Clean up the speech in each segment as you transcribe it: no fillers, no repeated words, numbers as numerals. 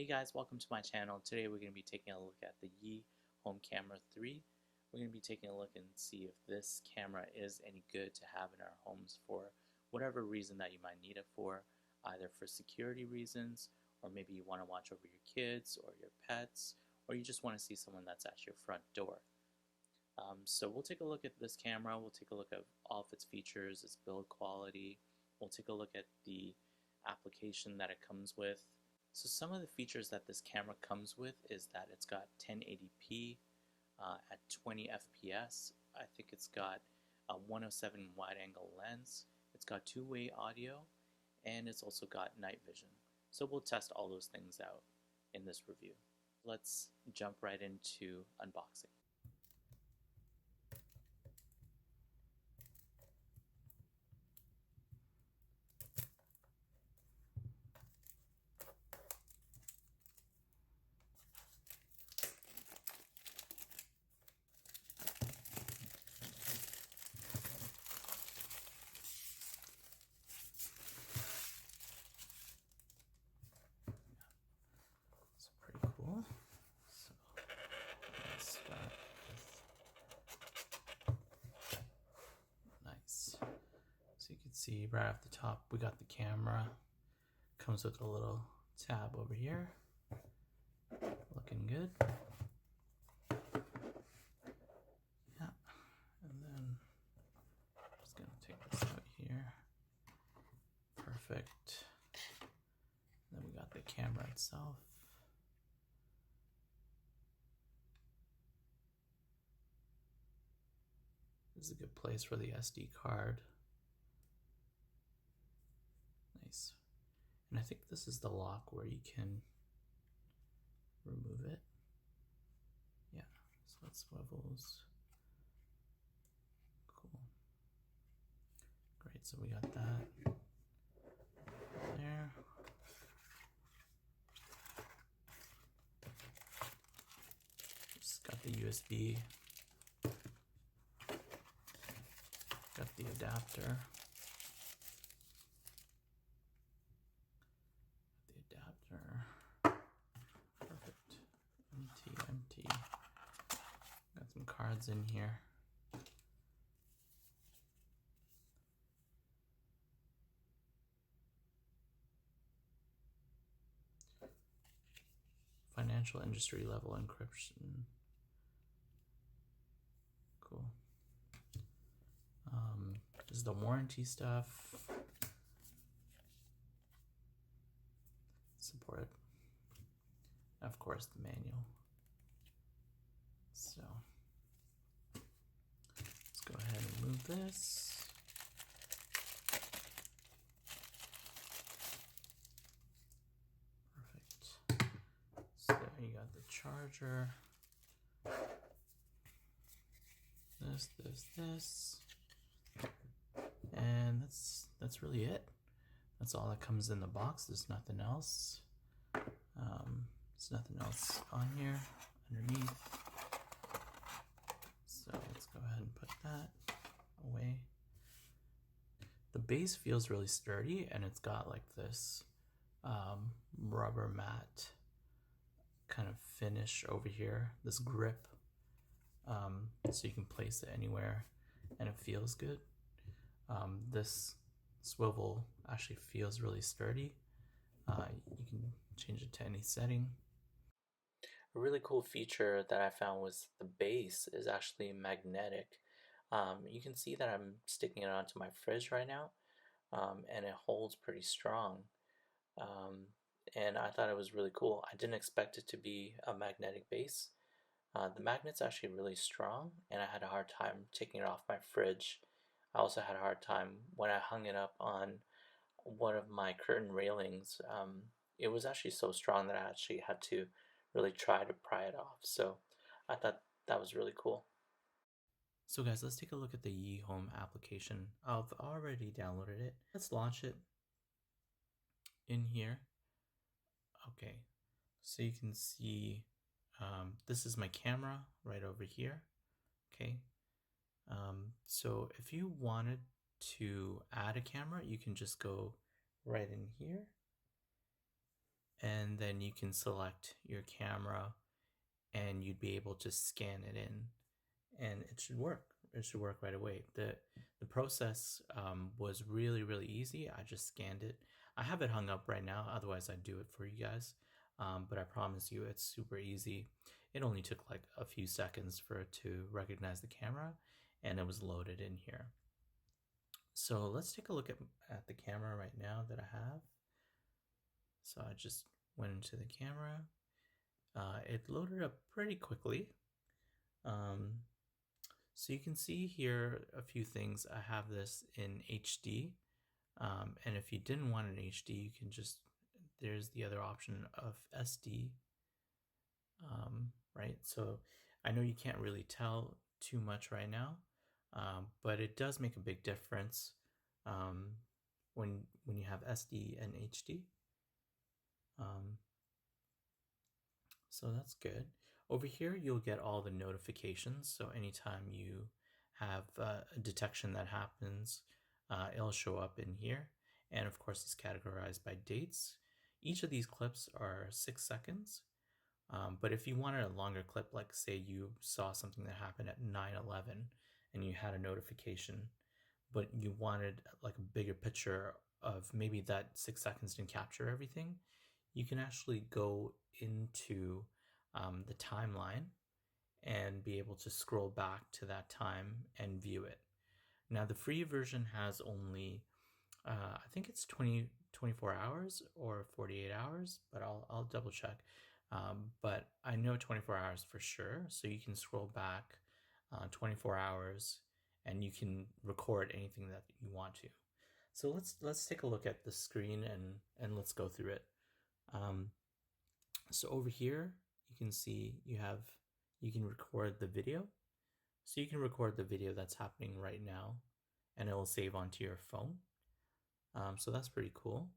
Hey guys, welcome to my channel. Today we're going to be taking a look at the Yi Home Camera 3. We're going to be taking a look and see if this camera is any good to have in our homes for whatever reason that you might need it for, either for security reasons, or maybe you want to watch over your kids or your pets, or you just want to see someone that's at your front door. So we'll take a look at this camera, we'll take a look at all of its features, its build quality, we'll take a look at the application that it comes with. So some of the features that this camera comes with is that it's got 1080p at 20 FPS. I think it's got a 107 wide angle lens. It's got two-way audio, and it's also got night vision. So we'll test all those things out in this review. Let's jump right into unboxing. It's pretty cool. So let's start with nice. So you can see right off the top we got the camera. Comes with a little tab over here. Looking good. Yeah. And then I'm just gonna take this out here. Perfect. Then we got the camera itself. This is a good place for the SD card. Nice. And I think this is the lock where you can remove it. Yeah, so it swivels. Cool. Great, so we got that there. Just got the USB. Got the adapter. Perfect. Empty. Got some cards in here. Financial industry level encryption. Cool. This is the warranty stuff. Support. Of course, the manual. So let's go ahead and move this. Perfect. So there you got the charger. This. And that's really it. That's all that comes in the box. There's nothing else. There's nothing else on here underneath. So let's go ahead and put that away. The base feels really sturdy, and it's got like this rubber mat kind of finish over here, this grip, so you can place it anywhere and it feels good. This swivel actually feels really sturdy. You can change it to any setting. A really cool feature that I found was the base is actually magnetic. You can see that I'm sticking it onto my fridge right now, and it holds pretty strong. And I thought it was really cool. I didn't expect it to be a magnetic base. The magnet's actually really strong, and I had a hard time taking it off my fridge. I also had a hard time when I hung it up on one of my curtain railings. It was actually so strong that I actually had to really try to pry it off. So I thought that was really cool. So guys, let's take a look at the Yi Home application. I've already downloaded it. Let's launch it in here. Okay, so you can see this is my camera right over here. Okay, so if you wanted to add a camera, you can just go right in here and then you can select your camera and you'd be able to scan it in, and it should work. It should work right away. The process was really easy. I just scanned it. I have it hung up right now, otherwise I'd do it for you guys. But I promise you it's super easy. It only took like a few seconds for it to recognize the camera, and it was loaded in here. So let's take a look at the camera right now that I have. So I just went into the camera. It loaded up pretty quickly. So you can see here a few things. I have this in HD. And if you didn't want an HD, you can just, there's the other option of SD. Right? So I know you can't really tell too much right now, but it does make a big difference when you have SD and HD. So that's good. Over here, you'll get all the notifications. So anytime you have a detection that happens, it'll show up in here. And of course, it's categorized by dates. Each of these clips are 6 seconds. But if you wanted a longer clip, like say you saw something that happened at 9/11 and you had a notification, but you wanted like a bigger picture of maybe that 6 seconds didn't capture everything, you can actually go into the timeline and be able to scroll back to that time and view it. Now the free version has only, I think it's 24 hours or 48 hours, but I'll double check. But I know 24 hours for sure. So you can scroll back 24 hours and you can record anything that you want to. So let's take a look at the screen and let's go through it. So over here, you can see you can record the video. So you can record the video that's happening right now and it will save onto your phone. So that's pretty cool.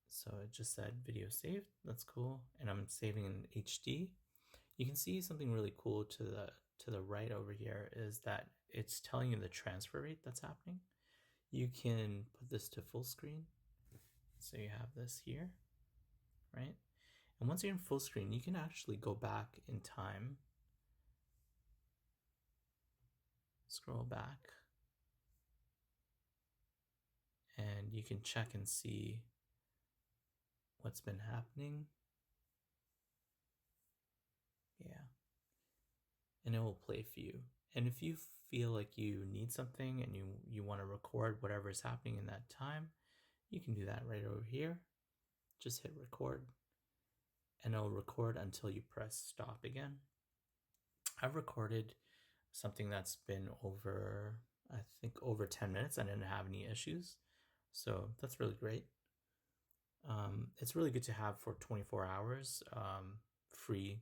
So it just said video saved. That's cool. And I'm saving in HD. You can see something really cool to the right over here is that it's telling you the transfer rate that's happening. You can put this to full screen. So you have this here, right? And once you're in full screen, you can actually go back in time. Scroll back. And you can check and see what's been happening. Yeah. And it will play for you. And if you feel like you need something and you want to record whatever is happening in that time, you can do that right over here. Just hit record and it'll record until you press stop again. I've recorded something that's been over, I think over 10 minutes. I didn't have any issues. So that's really great. It's really good to have for 24 hours free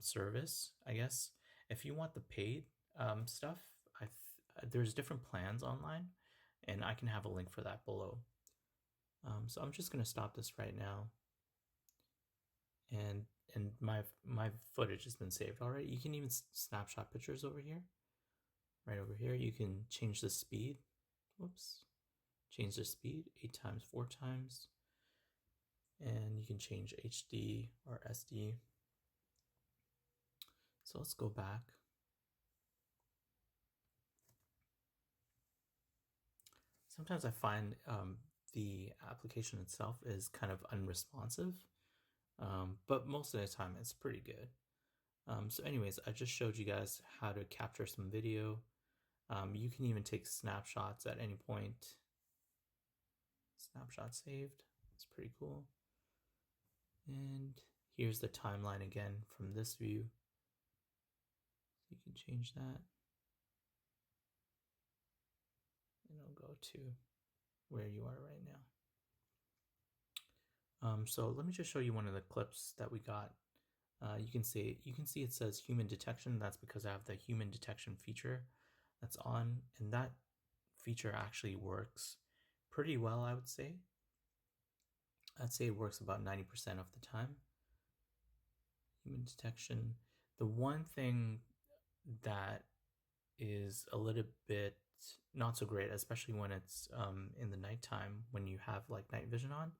service, I guess. If you want the paid stuff, there's different plans online, and I can have a link for that below. So I'm just gonna stop this right now, and my footage has been saved already. You can even snapshot pictures over here. Right over here, you can change the speed. Whoops, change the speed 8 times, 4 times, and you can change HD or SD. So let's go back. Sometimes I find the application itself is kind of unresponsive, but most of the time it's pretty good. So anyways, I just showed you guys how to capture some video. You can even take snapshots at any point. Snapshot saved. It's pretty cool. And here's the timeline again from this view. You can change that. And it'll go to where you are right now. So let me just show you one of the clips that we got. You can see it says human detection. That's because I have the human detection feature that's on, and that feature actually works pretty well, I would say. I'd say it works about 90% of the time. Human detection. The one thing that is a little bit not so great, especially when it's in the nighttime when you have like night vision on,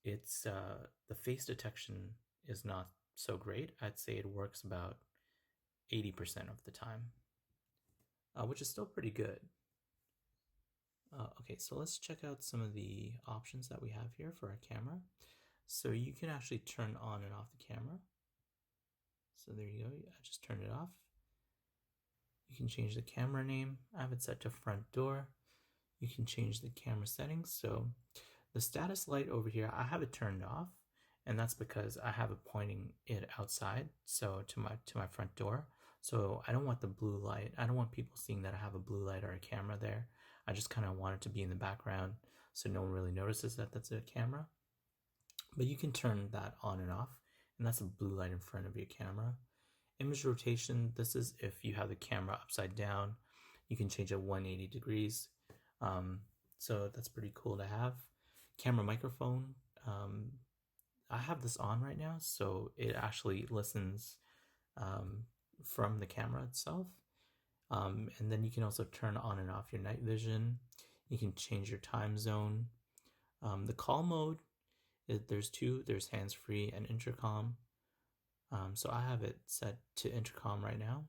it's the face detection is not so great. I'd say it works about 80% of the time, which is still pretty good. Okay, so let's check out some of the options that we have here for our camera. So you can actually turn on and off the camera. So there you go, I just turned it off. You can change the camera name. I have it set to front door. You can change the camera settings. So the status light over here, I have it turned off, and that's because I have it pointing it outside, so to my front door. So I don't want the blue light. I don't want people seeing that I have a blue light or a camera there. I just kind of want it to be in the background so no one really notices that that's a camera. But you can turn that on and off, and that's a blue light in front of your camera. Image rotation, this is if you have the camera upside down. You can change it 180 degrees. So that's pretty cool to have. Camera microphone, I have this on right now, so it actually listens from the camera itself. And then you can also turn on and off your night vision. You can change your time zone. The call mode, there's two. There's hands-free and intercom. So I have it set to intercom right now.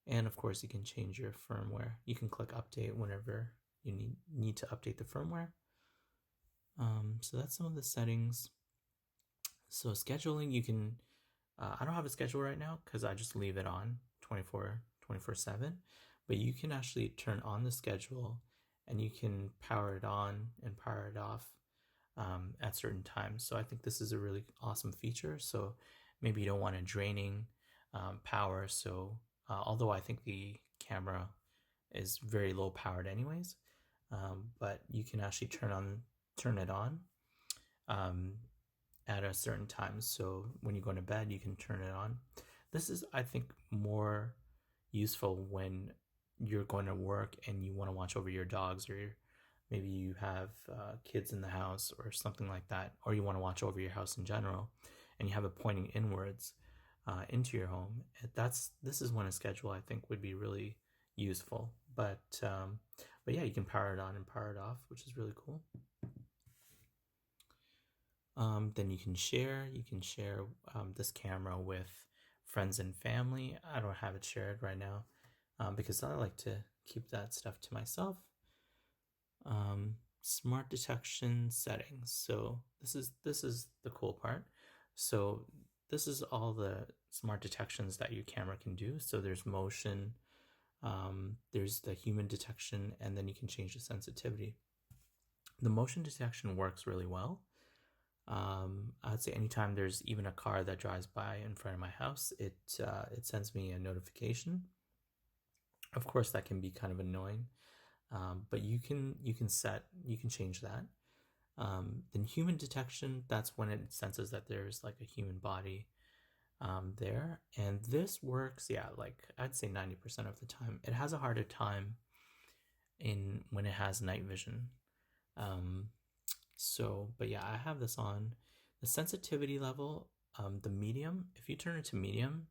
And of course, you can change your firmware. You can click update whenever you need to update the firmware. So that's some of the settings. So scheduling, you can, I don't have a schedule right now because I just leave it on 24/7, but you can actually turn on the schedule and you can power it on and power it off at certain times. So I think this is a really awesome feature. So maybe you don't want a draining power. So although I think the camera is very low powered anyways, but you can actually turn it on at a certain time. So when you go to bed, you can turn it on. This is, I think, more useful when you're going to work and you want to watch over your dogs, or maybe you have kids in the house or something like that, or you want to watch over your house in general, and you have it pointing inwards into your home. This is when a schedule, I think, would be really useful. But yeah, you can power it on and power it off, which is really cool. Then you can share this camera with friends and family. I don't have it shared right now because I like to keep that stuff to myself. Smart detection settings. So this is the cool part. So this is all the smart detections that your camera can do. So there's motion, there's the human detection, and then you can change the sensitivity. The motion detection works really well. I'd say anytime there's even a car that drives by in front of my house, it sends me a notification. Of course, that can be kind of annoying, but you can change that. Then human detection, that's when it senses that there's like a human body there, and this works, yeah, like I'd say 90% of the time. It has a harder time when it has night vision. So, but yeah, I have this on. The sensitivity level, the medium, if you turn it to medium,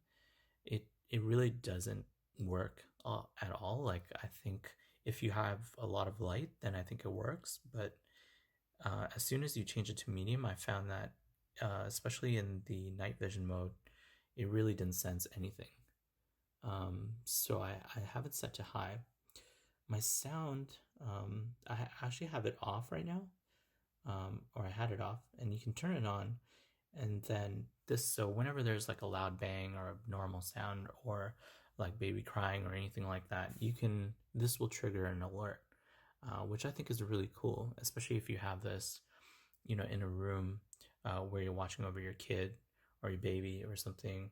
it really doesn't work at all. Like, I think if you have a lot of light, then I think it works. But as soon as you change it to medium, I found that, especially in the night vision mode, it really didn't sense anything. So I have it set to high. My sound, I actually have it off right now. Or I had it off, and you can turn it on, and then so whenever there's like a loud bang or a normal sound or like baby crying or anything like that, this will trigger an alert, which I think is really cool, especially if you have this, in a room where you're watching over your kid or your baby or something,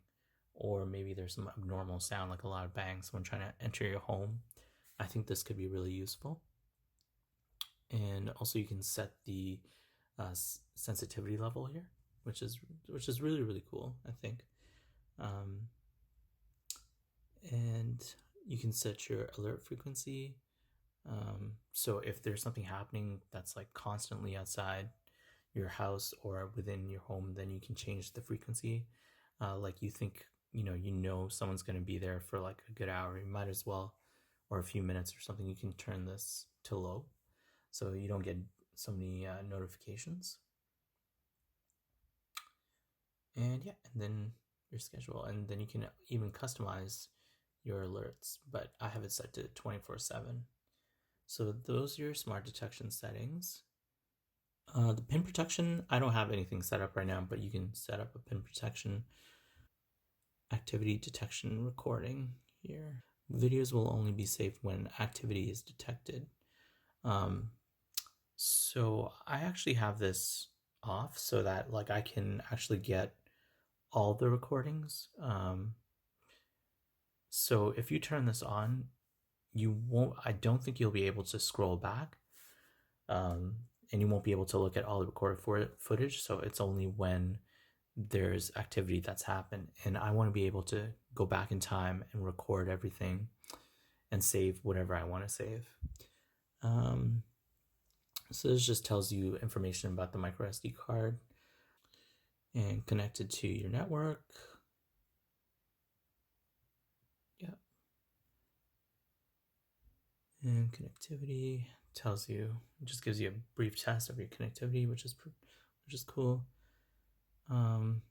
or maybe there's some abnormal sound like a loud bang, someone trying to enter your home. I think this could be really useful. And also you can set the sensitivity level here, which is really, really cool, I think. And you can set your alert frequency. So if there's something happening that's like constantly outside your house or within your home, then you can change the frequency. Like you think, someone's going to be there for like a good hour, you might as well, or a few minutes or something, you can turn this to low, so you don't get so many notifications. And yeah, and then your schedule, and then you can even customize your alerts, but I have it set to 24/7. So those are your smart detection settings. The pin protection, I don't have anything set up right now, but you can set up a pin protection. Activity detection recording here. Videos will only be saved when activity is detected. So I actually have this off so that like I can actually get all the recordings. So if you turn this on, you won't. I don't think you'll be able to scroll back, and you won't be able to look at all the recorded footage. So it's only when there's activity that's happened, and I want to be able to go back in time and record everything and save whatever I want to save. Um, so this just tells you information about the micro SD card and connected to your network. Yeah. And connectivity tells you, it just gives you a brief test of your connectivity, which is cool.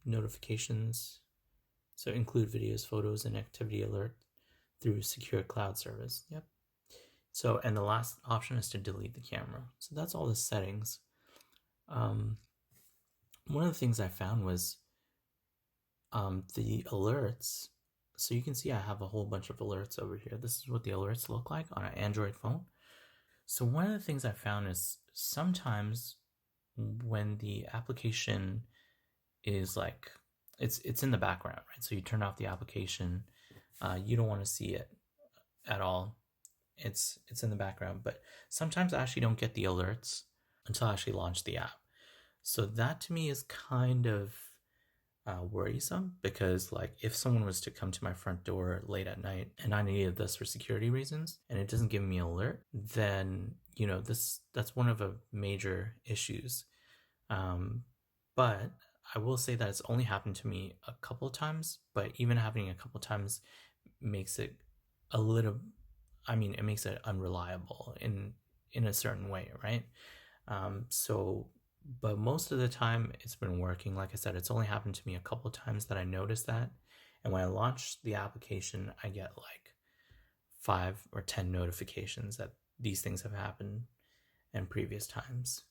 Notifications, so include videos, photos, and activity alert through secure cloud service. Yep. So, and the last option is to delete the camera. So that's all the settings. One of the things I found was the alerts. So you can see I have a whole bunch of alerts over here. This is what the alerts look like on an Android phone. So one of the things I found is sometimes when the application is like it's in the background, right? So you turn off the application, you don't want to see it at all. It's in the background, but sometimes I actually don't get the alerts until I actually launch the app. So that to me is kind of worrisome, because like if someone was to come to my front door late at night and I needed this for security reasons and it doesn't give me an alert, then that's one of the major issues. But I will say that it's only happened to me a couple of times, but even happening a couple of times makes it a little, I mean, it makes it unreliable in a certain way, right? So, but most of the time it's been working. Like I said, it's only happened to me a couple of times that I noticed that. And when I launch the application, I get like 5 or 10 notifications that these things have happened in previous times.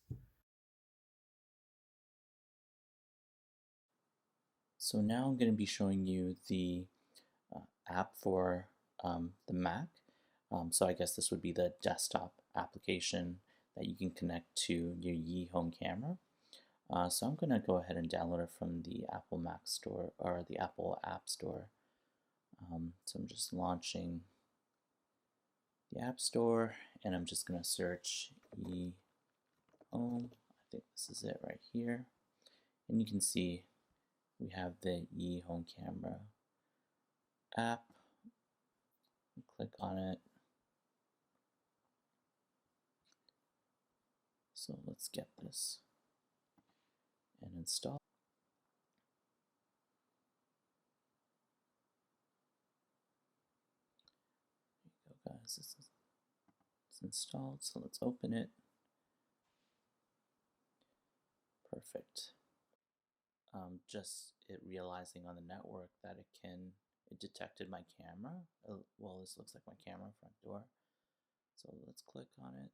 So now I'm going to be showing you the app for the Mac. So I guess this would be the desktop application that you can connect to your Yi home camera. So I'm going to go ahead and download it from the Apple Mac Store or the Apple App Store. So I'm just launching the App Store, and I'm just going to search Yi Home. I think this is it right here. And you can see we have the Yi home camera app. Click on it. So let's get this and install. There you go, guys. It's installed. So let's open it. Perfect. Just it realizing on the network that it detected my camera. Well, this looks like my camera front door. So let's click on it.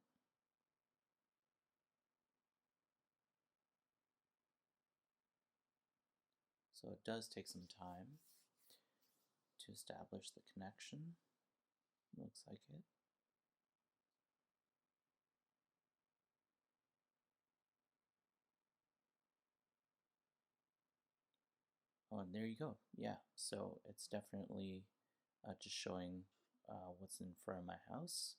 So it does take some time to establish the connection. Looks like it. Oh, and there you go. Yeah, so it's definitely just showing what's in front of my house.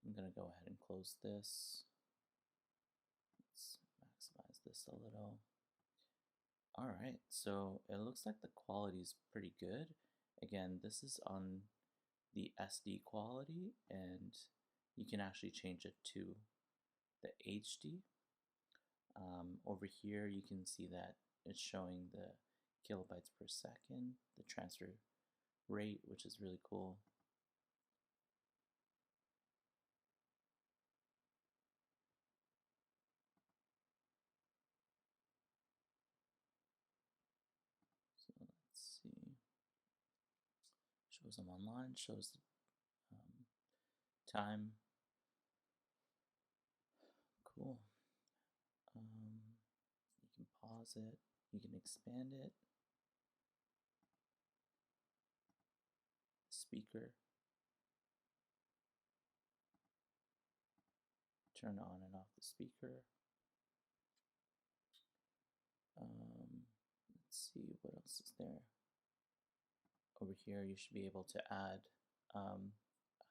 I'm going to go ahead and close this. Let's maximize this a little. Alright, so it looks like the quality is pretty good. Again, this is on the SD quality, and you can actually change it to the HD. Over here you can see that it's showing the kilobytes per second, the transfer rate, which is really cool. shows I'm online, shows the time. Cool. You can pause it, you can expand it. Speaker. Turn on and off the speaker. Let's see, what else is there? Over here, you should be able to add how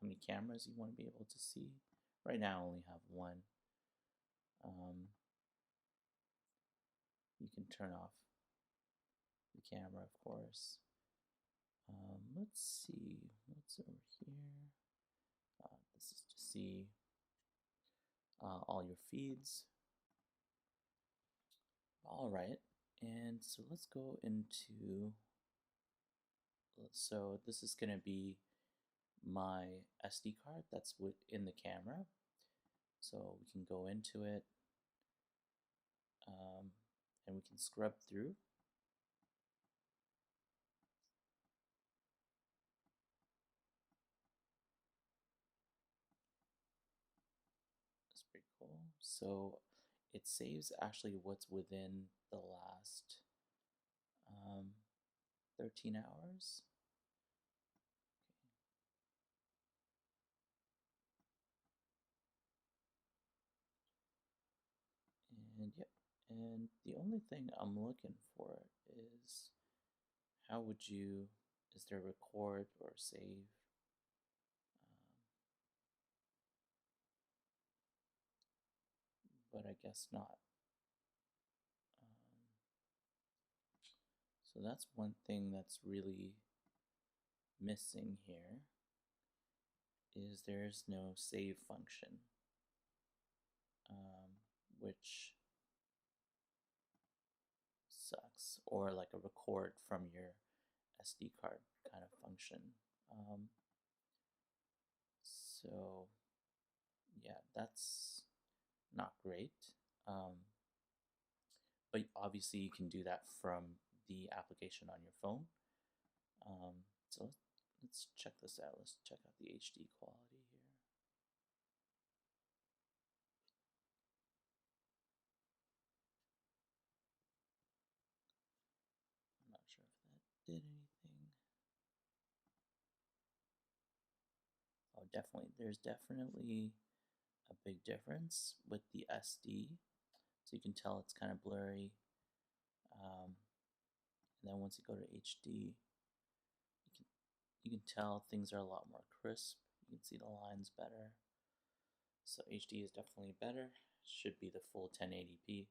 many cameras you want to be able to see. Right now, I only have one. You can turn off the camera, of course. Let's see, what's over here? This is to see all your feeds. All right, and so let's go into, so this is going to be my SD card that's within the camera. So we can go into it and we can scrub through. That's pretty cool. So it saves actually what's within the last 13 hours. And yep, and the only thing I'm looking for is how would you, is there record or save? But I guess not. So that's one thing that's really missing here, is there's no save function, which sucks, or like a record from your SD card kind of function. So yeah, that's not great. But obviously you can do that from the application on your phone. So let's check this out. Let's check out the HD quality here. I'm not sure if that did anything. Oh, definitely. There's definitely a big difference with the SD. So you can tell it's kind of blurry. And then once you go to HD, you can tell things are a lot more crisp. You can see the lines better. So HD is definitely better. Should be the full 1080p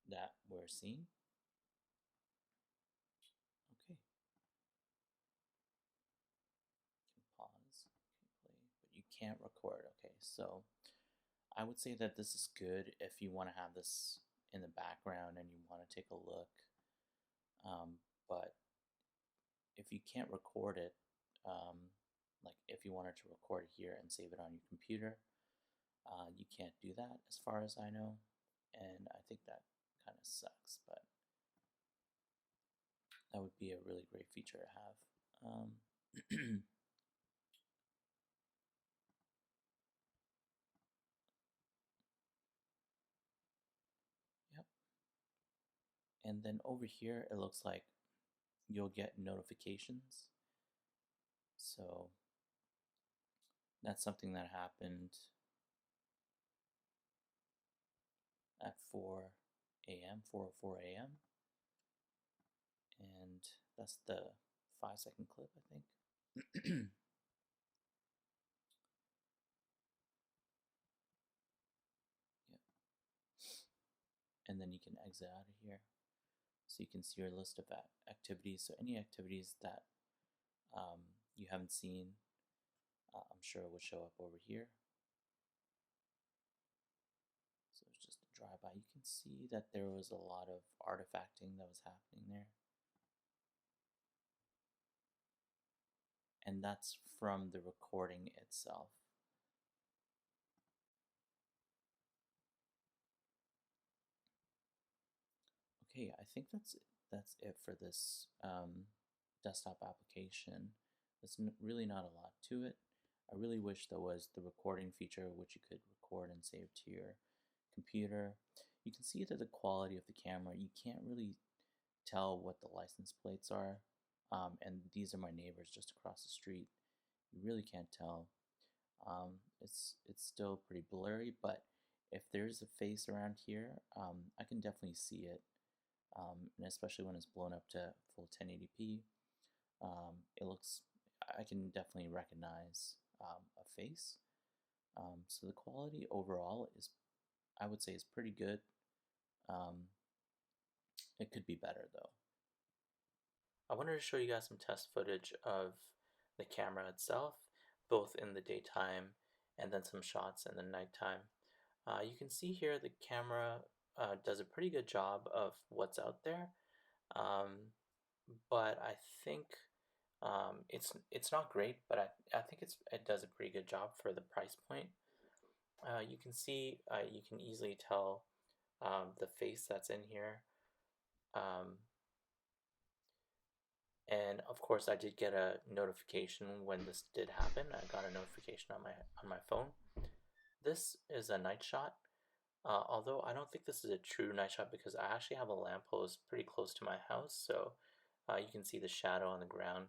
that we're seeing. Okay. You can pause, you can play, but you can't record. Okay, so I would say that this is good if you want to have this in the background and you want to take a look. But if you can't record it, like if you wanted to record it here and save it on your computer, you can't do that as far as I know, and I think that kind of sucks, but that would be a really great feature to have. Yep. And then over here, it looks like you'll get notifications. So that's something that happened at 4 a.m., 4:04 a.m. And that's the 5-second clip, I think. Yep. And then you can exit out of here. So you can see your list of activities. So any activities that you haven't seen, I'm sure it would show up over here. So it's just a drive-by. You can see that there was a lot of artifacting that was happening there. And that's from the recording itself. Okay, I think that's it for this desktop application. There's really not a lot to it. I really wish there was the recording feature, which you could record and save to your computer. You can see that the quality of the camera, you can't really tell what the license plates are. And these are my neighbors just across the street. You really can't tell. It's still pretty blurry, but if there's a face around here, I can definitely see it. And especially when it's blown up to full 1080p, it looks, I can definitely recognize a face. So the quality overall is, I would say, is pretty good. It could be better though. I wanted to show you guys some test footage of the camera itself, both in the daytime and then some shots in the nighttime. You can see here the camera does a pretty good job of what's out there, but I think it's not great, but I think it does a pretty good job for the price point. You can see, you can easily tell the face that's in here. And of course, I did get a notification when this did happen. I got a notification on my phone. This is a night shot. Although I don't think this is a true night shot because I actually have a lamppost pretty close to my house, so you can see the shadow on the ground.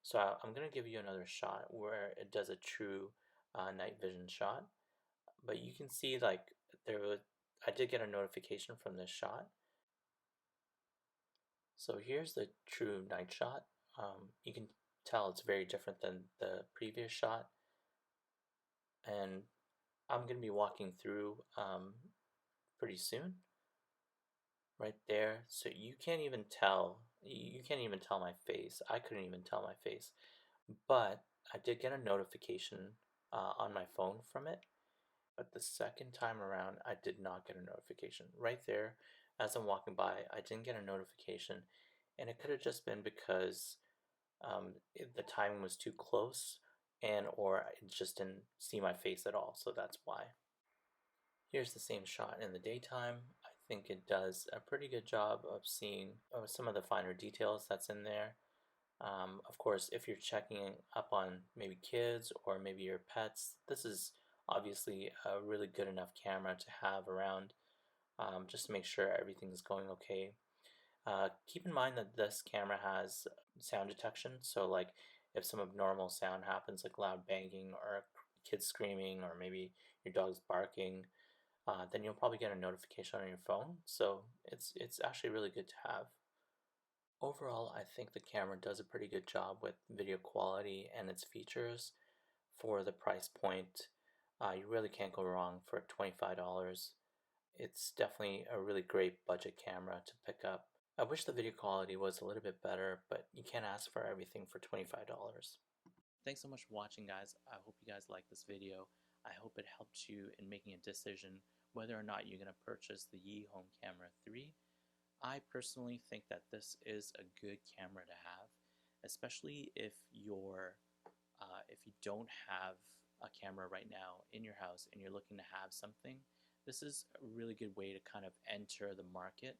So I'm going to give you another shot where it does a true night vision shot. But you can see like I did get a notification from this shot. So here's the true night shot. You can tell it's very different than the previous shot. And I'm going to be walking through pretty soon. Right there. So you can't even tell. You can't even tell my face. I couldn't even tell my face. But I did get a notification on my phone from it. But the second time around, I did not get a notification. Right there, as I'm walking by, I didn't get a notification. And it could have just been because the timing was too close and or I just didn't see my face at all. So that's why. Here's the same shot in the daytime. I think it does a pretty good job of seeing some of the finer details that's in there. Of course, if you're checking up on maybe kids or maybe your pets, this is obviously a really good enough camera to have around, just to make sure everything's going okay. Keep in mind that this camera has sound detection, so like if some abnormal sound happens, like loud banging or kids screaming or maybe your dog's barking, then you'll probably get a notification on your phone. So it's actually really good to have. Overall, I think the camera does a pretty good job with video quality and its features for the price point. You really can't go wrong for $25. It's definitely a really great budget camera to pick up. I wish the video quality was a little bit better, but you can't ask for everything for $25. Thanks so much for watching, guys. I hope you guys liked this video. I hope it helped you in making a decision whether or not you're going to purchase the Yi Home Camera 3. I personally think that this is a good camera to have, especially if you don't have a camera right now in your house and you're looking to have something. This is a really good way to kind of enter the market.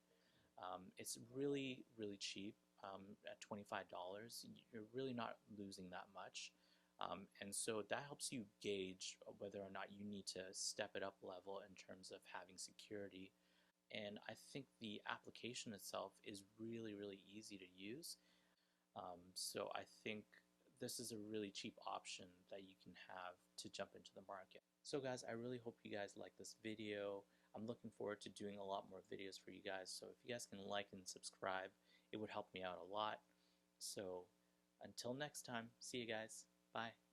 It's really, really cheap. At $25, you're really not losing that much. And so that helps you gauge whether or not you need to step it up a level in terms of having security. And I think the application itself is really, really easy to use. So I think this is a really cheap option that you can have to jump into the market. So guys, I really hope you guys like this video. I'm looking forward to doing a lot more videos for you guys. So if you guys can like and subscribe, it would help me out a lot. So until next time, see you guys. Bye.